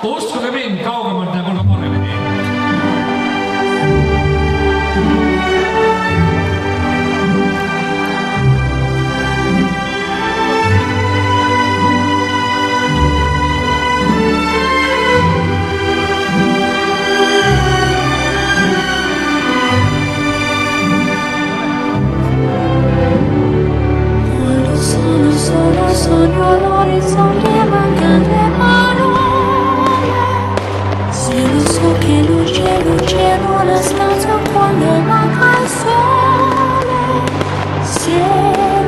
Uskuge mind, kaugemalt näeb olla paremini. Sogno l'orizzonte mancano le parole. Se lo so che luce in una stanza quando manca il sole. Se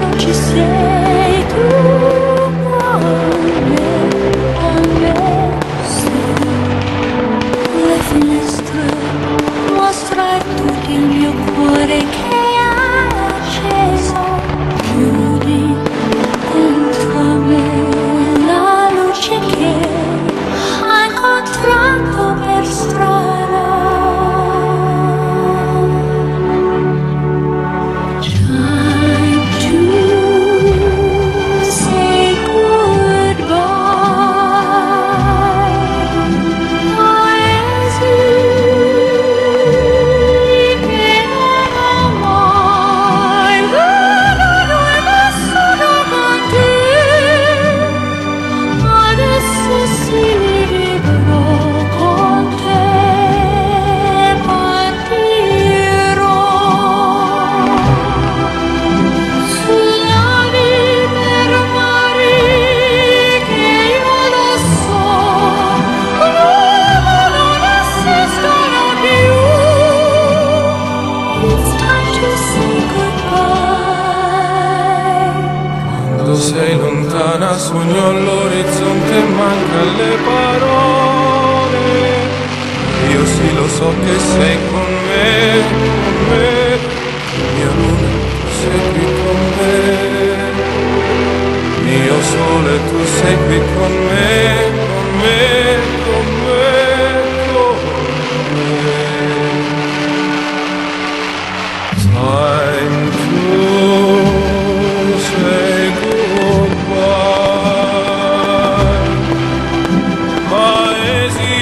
non ci sei tu con me, se le finestre mostra tutto il mio cuore che hai acceso. Chiudi dentro me la luce che hai incontrato per strada. Time to say goodbye. Paesi che non ho mai veduto e vissuto con te. Adesso sì, vivrò con te, partirò sull'avi per mari che io lo so, non esistono più. It's time to say goodbye. Quando sei lontana sogno all'orizzonte e manca le parole. Io sì lo so che sei con me, mia luna, sei qui con me. Mio sole, tu sei qui con me, con me, con me, con me. Time to say goodbye. Paesi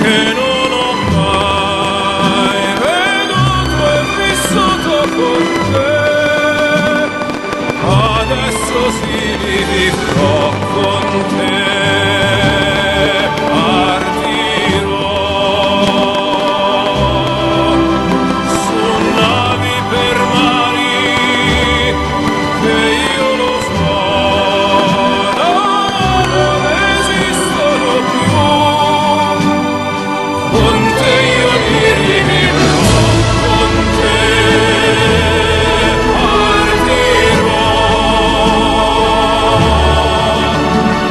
che non ho mai veduto e vissuto con te. Adesso sì vivrò con te. Partirò su navi per mari che io lo so, non esistono più. Con te io vivrò, con te partirò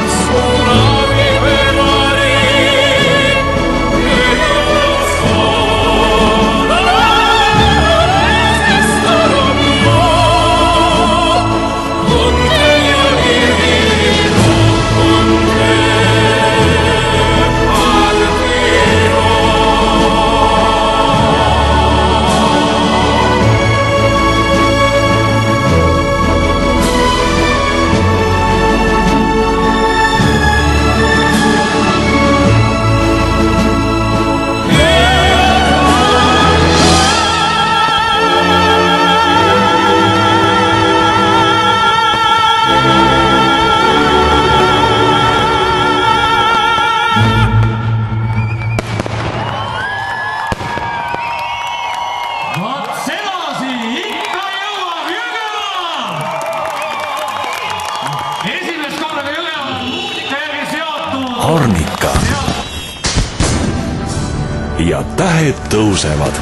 su navi per mari che io lo so, non esistono più. Con te io vivrò, con te partirò. Vot sedasi ikka jõuab Jõgeva! Esimest korda Jõgeva muusika järgi seotud Harnika ja tähed tõusevad